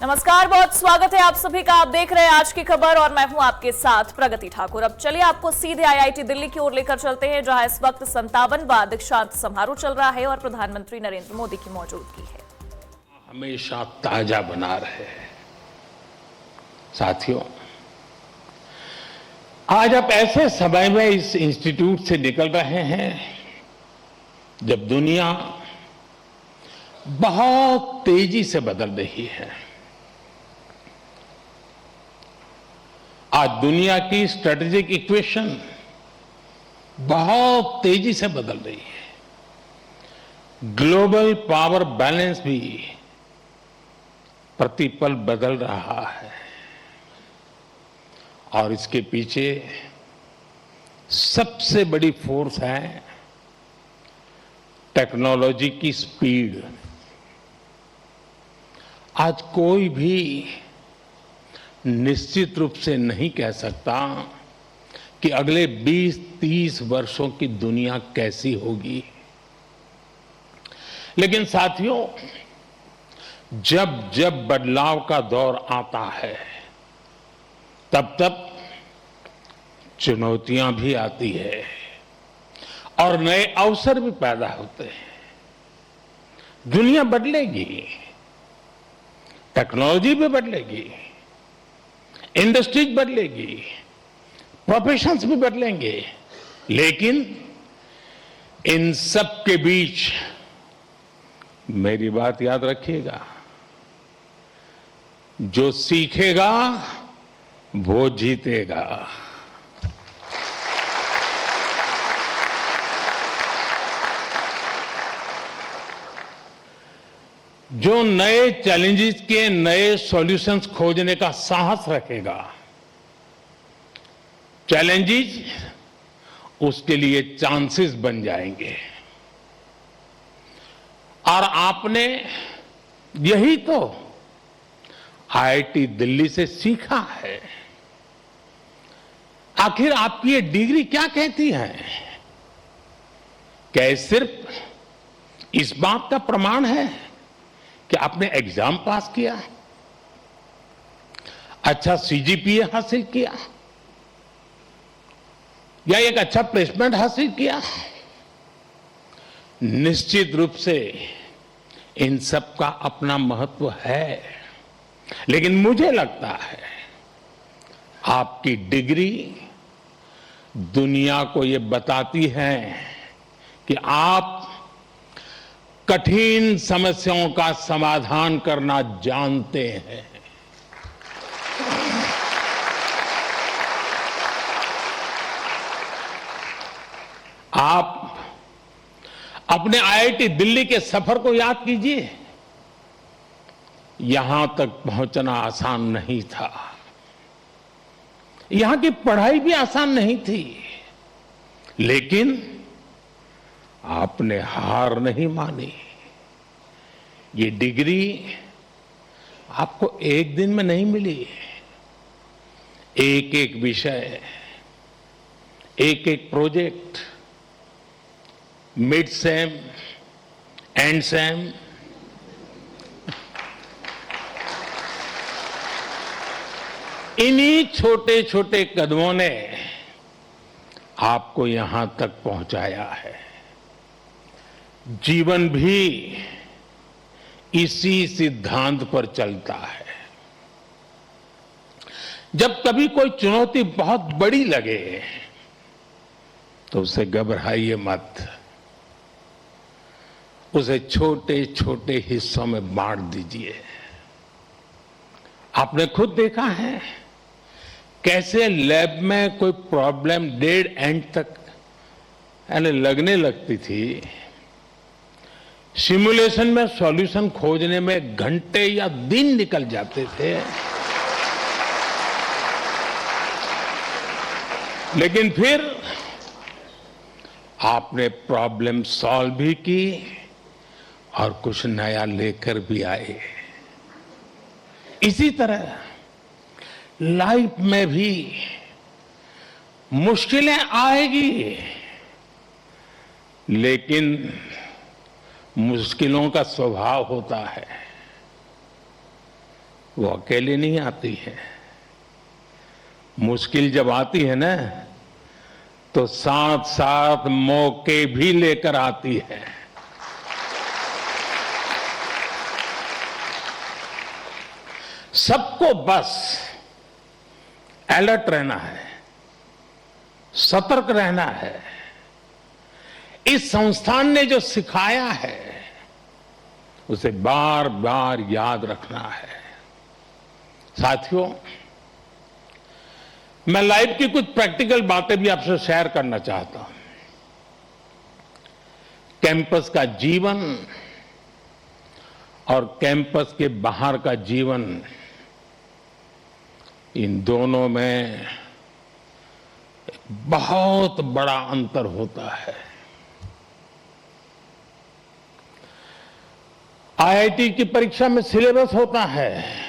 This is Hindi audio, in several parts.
नमस्कार, बहुत स्वागत है आप सभी का। आप देख रहे हैं आज की खबर और मैं हूं आपके साथ प्रगति ठाकुर। अब चलिए आपको सीधे आईआईटी दिल्ली की ओर लेकर चलते हैं, जहां इस वक्त 57वां दीक्षांत समारोह चल रहा है और प्रधानमंत्री नरेंद्र मोदी की मौजूदगी है। हमेशा ताजा बना रहे हैं। साथियों, आज आप ऐसे समय में इस इंस्टीट्यूट से निकल रहे हैं जब दुनिया बहुत तेजी से बदल रही है। आज दुनिया की स्ट्रेटेजिक इक्वेशन बहुत तेजी से बदल रही है। ग्लोबल पावर बैलेंस भी प्रतिपल बदल रहा है और इसके पीछे सबसे बड़ी फोर्स है टेक्नोलॉजी की स्पीड। आज कोई भी निश्चित रूप से नहीं कह सकता कि अगले 20-30 वर्षों की दुनिया कैसी होगी। लेकिन साथियों, जब जब बदलाव का दौर आता है तब तब चुनौतियां भी आती है और नए अवसर भी पैदा होते हैं। दुनिया बदलेगी, टेक्नोलॉजी भी बदलेगी, इंडस्ट्रीज बदलेगी, प्रोफेशंस भी बदलेंगे, लेकिन इन सब के बीच मेरी बात याद रखिएगा, जो सीखेगा वो जीतेगा। जो नए चैलेंजेस के नए सॉल्यूशंस खोजने का साहस रखेगा, चैलेंजेस उसके लिए चांसेस बन जाएंगे। और आपने यही तो आईआईटी दिल्ली से सीखा है। आखिर आपकी ये डिग्री क्या कहती है? क्या ये सिर्फ इस बात का प्रमाण है कि आपने एग्जाम पास किया, अच्छा सीजीपीए हासिल किया या एक अच्छा प्लेसमेंट हासिल किया? निश्चित रूप से इन सब का अपना महत्व है, लेकिन मुझे लगता है आपकी डिग्री दुनिया को ये बताती है कि आप कठिन समस्याओं का समाधान करना जानते हैं। आप अपने आईआईटी दिल्ली के सफर को याद कीजिए। यहां तक पहुंचना आसान नहीं था, यहां की पढ़ाई भी आसान नहीं थी, लेकिन आपने हार नहीं मानी। ये डिग्री आपको एक दिन में नहीं मिली। एक एक विषय, एक एक project, mid sem, and same, इन्हीं छोटे छोटे कदमों ने आपको यहां तक पहुंचाया है। जीवन भी इसी सिद्धांत पर चलता है। जब कभी कोई चुनौती बहुत बड़ी लगे तो उसे घबराइए मत, उसे छोटे छोटे हिस्सों में बांट दीजिए। आपने खुद देखा है कैसे लैब में कोई प्रॉब्लम डेड एंड तक लगने लगती थी, सिमुलेशन में सॉल्यूशन खोजने में घंटे या दिन निकल जाते थे, लेकिन फिर आपने प्रॉब्लम सॉल्व भी की और कुछ नया लेकर भी आए। इसी तरह लाइफ में भी मुश्किलें आएगी, लेकिन मुश्किलों का स्वभाव होता है वो अकेले नहीं आती है। मुश्किल जब आती है ना, तो साथ साथ मौके भी लेकर आती है। सबको बस अलर्ट रहना है, सतर्क रहना है। इस संस्थान ने जो सिखाया है उसे बार बार याद रखना है। साथियों, मैं लाइफ की कुछ प्रैक्टिकल बातें भी आपसे शेयर करना चाहता हूं। कैंपस का जीवन और कैंपस के बाहर का जीवन, इन दोनों में बहुत बड़ा अंतर होता है। आईआईटी की परीक्षा में सिलेबस होता है,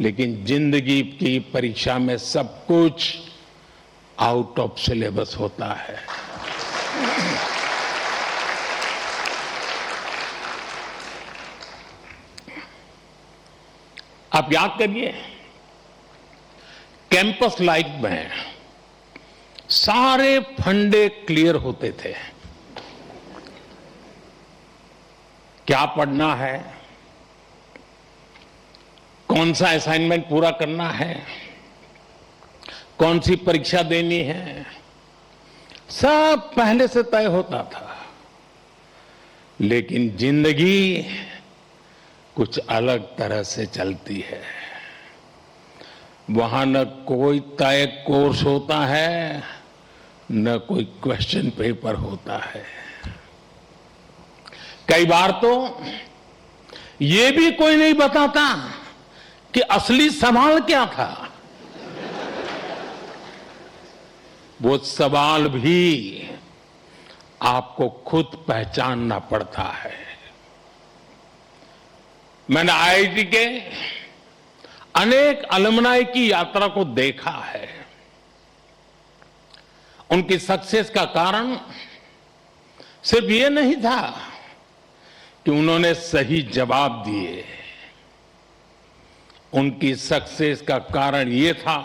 लेकिन जिंदगी की परीक्षा में सब कुछ आउट ऑफ सिलेबस होता है। आप याद करिए, कैंपस लाइफ में सारे फंडे क्लियर होते थे। क्या पढ़ना है, कौन सा असाइनमेंट पूरा करना है, कौन सी परीक्षा देनी है, सब पहले से तय होता था। लेकिन जिंदगी कुछ अलग तरह से चलती है। वहां न कोई तय कोर्स होता है, न कोई क्वेश्चन पेपर होता है। कई बार तो ये भी कोई नहीं बताता कि असली सवाल क्या था। वो सवाल भी आपको खुद पहचानना पड़ता है। मैंने आईआईटी के अनेक अलुमनाई की यात्रा को देखा है। उनकी सक्सेस का कारण सिर्फ ये नहीं था कि उन्होंने सही जवाब दिए। उनकी सक्सेस का कारण ये था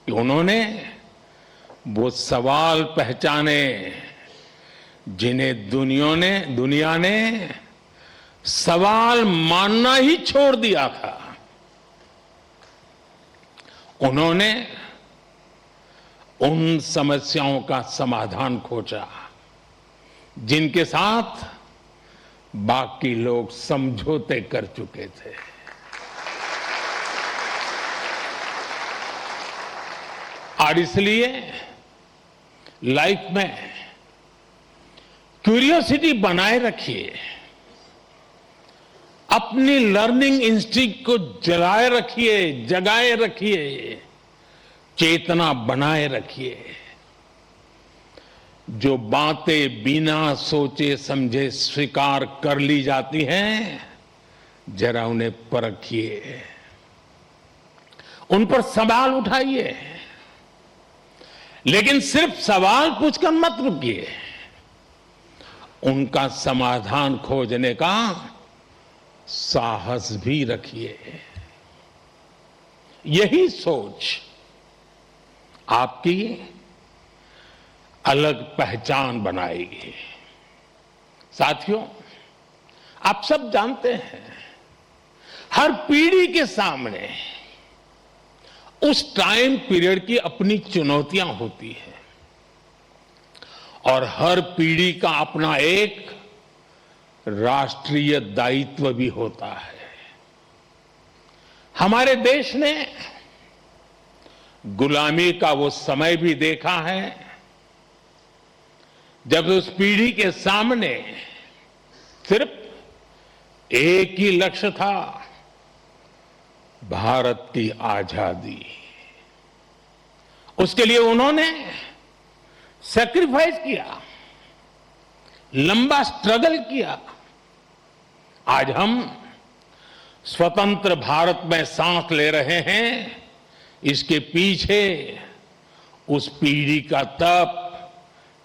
कि उन्होंने वो सवाल पहचाने जिन्हें दुनिया ने सवाल मानना ही छोड़ दिया था। उन्होंने उन समस्याओं का समाधान खोजा जिनके साथ बाकी लोग समझौते कर चुके थे। और इसलिए लाइफ में क्यूरियोसिटी बनाए रखिए, अपनी लर्निंग इंस्टिंक्ट को जगाए रखिए, चेतना बनाए रखिए। जो बातें बिना सोचे समझे स्वीकार कर ली जाती हैं, जरा उन्हें परखिए, उन पर सवाल उठाइए। लेकिन सिर्फ सवाल पूछकर मत रुकिए, उनका समाधान खोजने का साहस भी रखिए। यही सोच आपकी अलग पहचान बनाएगी। साथियों, आप सब जानते हैं, हर पीढ़ी के सामने उस टाइम पीरियड की अपनी चुनौतियां होती हैं और हर पीढ़ी का अपना एक राष्ट्रीय दायित्व भी होता है। हमारे देश ने गुलामी का वो समय भी देखा है जब उस पीढ़ी के सामने सिर्फ एक ही लक्ष्य था, भारत की आजादी। उसके लिए उन्होंने सैक्रिफाइस किया, लंबा स्ट्रगल किया। आज हम स्वतंत्र भारत में सांस ले रहे हैं, इसके पीछे उस पीढ़ी का तप,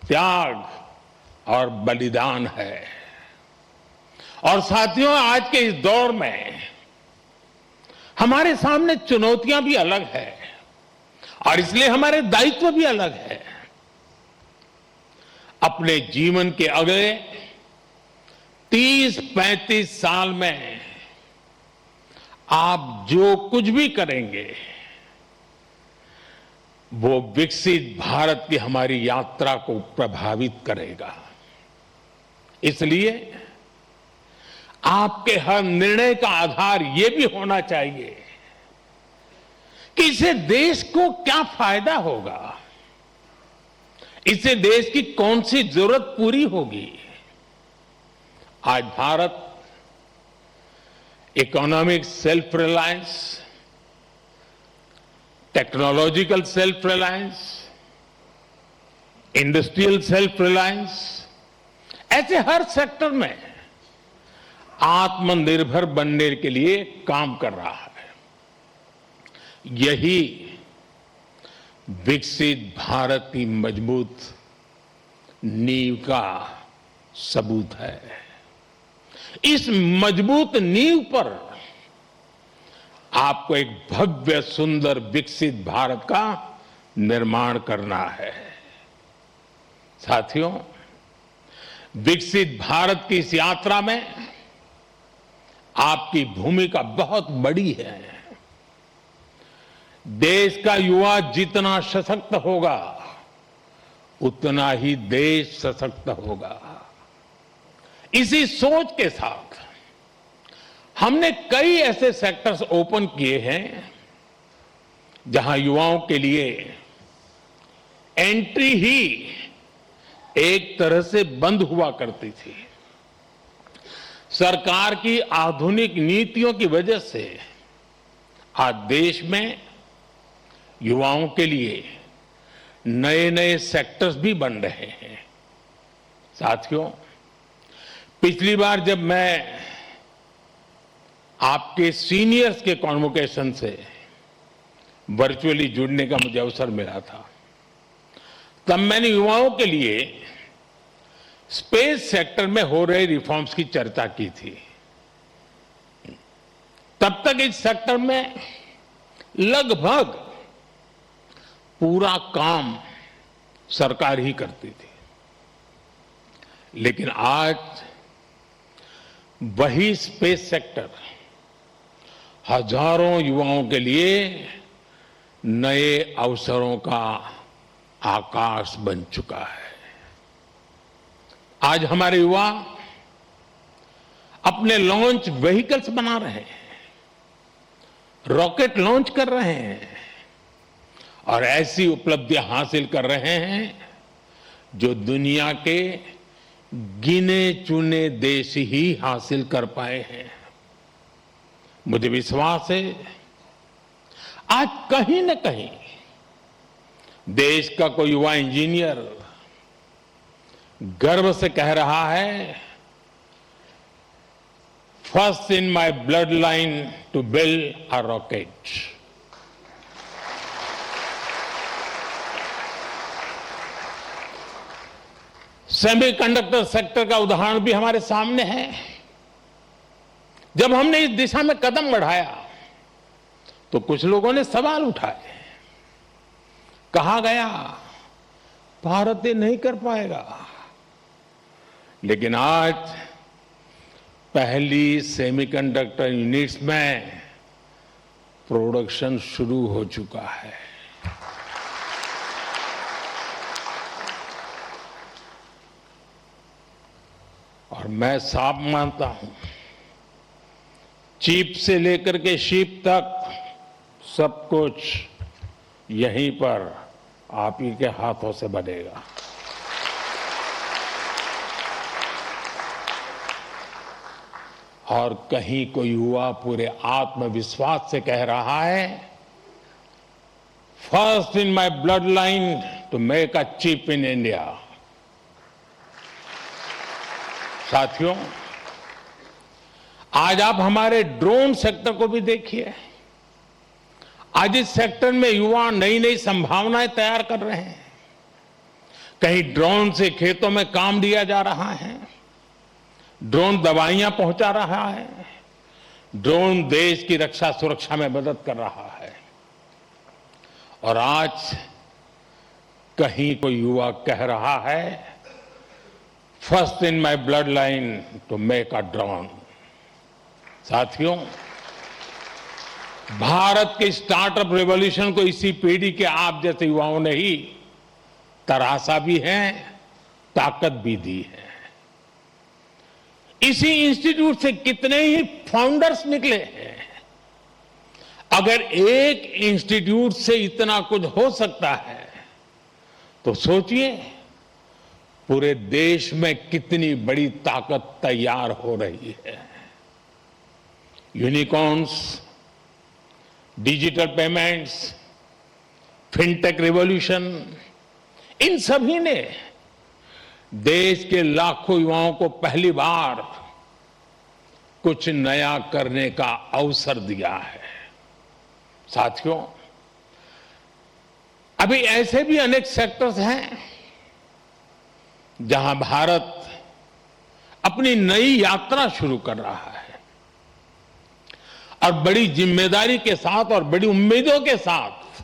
त्याग और बलिदान है। और साथियों, आज के इस दौर में हमारे सामने चुनौतियां भी अलग है और इसलिए हमारे दायित्व भी अलग है। अपने जीवन के अगले 30-35 साल में आप जो कुछ भी करेंगे वो विकसित भारत की हमारी यात्रा को प्रभावित करेगा। इसलिए आपके हर निर्णय का आधार ये भी होना चाहिए कि इससे देश को क्या फायदा होगा, इससे देश की कौन सी जरूरत पूरी होगी। आज Bharat economic self reliance, technological self reliance, industrial self reliance, ऐसे हर सेक्टर में आत्मनिर्भर बनने के लिए काम कर रहा है। यही विकसित भारत की मजबूत नींव का सबूत है। इस मजबूत नींव पर आपको एक भव्य, सुंदर, विकसित भारत का निर्माण करना है। साथियों, विकसित भारत की इस यात्रा में आपकी भूमिका बहुत बड़ी है। देश का युवा जितना सशक्त होगा उतना ही देश सशक्त होगा। इसी सोच के साथ हमने कई ऐसे सेक्टर्स ओपन किए हैं जहां युवाओं के लिए एंट्री ही एक तरह से बंद हुआ करती थी। सरकार की आधुनिक नीतियों की वजह से आज देश में युवाओं के लिए नए नए सेक्टर्स भी बन रहे हैं। साथियों, पिछली बार जब मैं आपके सीनियर्स के कॉन्वोकेशन से वर्चुअली जुड़ने का मुझे अवसर मिला था, तब मैंने युवाओं के लिए स्पेस सेक्टर में हो रहे रिफॉर्म्स की चर्चा की थी। तब तक इस सेक्टर में लगभग पूरा काम सरकार ही करती थी, लेकिन आज वही स्पेस सेक्टर हजारों युवाओं के लिए नए अवसरों का आकाश बन चुका है। आज हमारे युवा अपने लॉन्च व्हीकल्स बना रहे हैं, रॉकेट लॉन्च कर रहे हैं और ऐसी उपलब्धियां हासिल कर रहे हैं जो दुनिया के गिने चुने देश ही हासिल कर पाए हैं। मुझे विश्वास है आज कहीं न कहीं देश का कोई युवा इंजीनियर गर्व से कह रहा है, first in my blood line to build a rocket. Semiconductor sector का उदाहरण भी हमारे सामने है। जब हमने इस दिशा में कदम बढ़ाया तो कुछ लोगों ने सवाल उठाए। कहा गया भारत ये नहीं कर पाएगा, लेकिन आज पहली सेमीकंडक्टर यूनिट्स में प्रोडक्शन शुरू हो चुका है। और मैं साफ मानता हूं, चिप से लेकर के शिप तक सब कुछ यहीं पर आप ही के हाथों से बनेगा। और कहीं कोई युवा पूरे आत्मविश्वास से कह रहा है, first in my blood line to make a chip in India. साथियों, आज आप हमारे ड्रोन सेक्टर को भी देखिए। आज इस सेक्टर में युवा नई नई संभावनाएं तैयार कर रहे हैं। कहीं ड्रोन से खेतों में काम लिया जा रहा है, ड्रोन दवाइयां पहुंचा रहा है, ड्रोन देश की रक्षा सुरक्षा में मदद कर रहा है। और आज कहीं कोई युवा कह रहा है, first in my blood line to make a drone. साथियों, भारत के स्टार्टअप रेवोल्यूशन को इसी पीढ़ी के आप जैसे युवाओं ने ही तराशा भी है, ताकत भी दी है। इसी इंस्टीट्यूट से कितने ही फाउंडर्स निकले हैं। अगर एक इंस्टीट्यूट से इतना कुछ हो सकता है तो सोचिए पूरे देश में कितनी बड़ी ताकत तैयार हो रही है। Unicorns, digital payments, fintech revolution, इन सभी ने देश के लाखों युवाओं को पहली बार कुछ नया करने का अवसर दिया है। साथियों, अभी ऐसे भी अनेक सेक्टर्स हैं जहां भारत अपनी नई यात्रा शुरू कर रहा है और बड़ी जिम्मेदारी के साथ और बड़ी उम्मीदों के साथ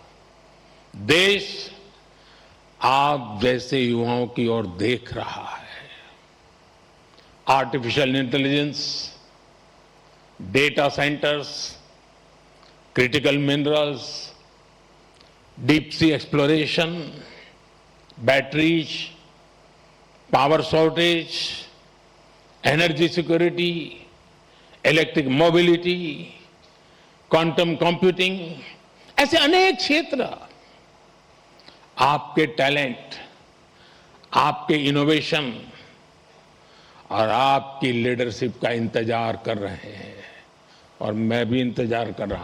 देश आप जैसे युवाओं की ओर देख रहा है। Artificial intelligence, data centres, critical minerals, deep sea exploration, batteries, power shortage, energy security, electric mobility, quantum computing, ऐसे अनेक क्षेत्र आपके टैलेंट, आपके इनोवेशन और आपकी लीडरशिप का इंतजार कर रहे हैं। और मैं भी इंतजार कर रहा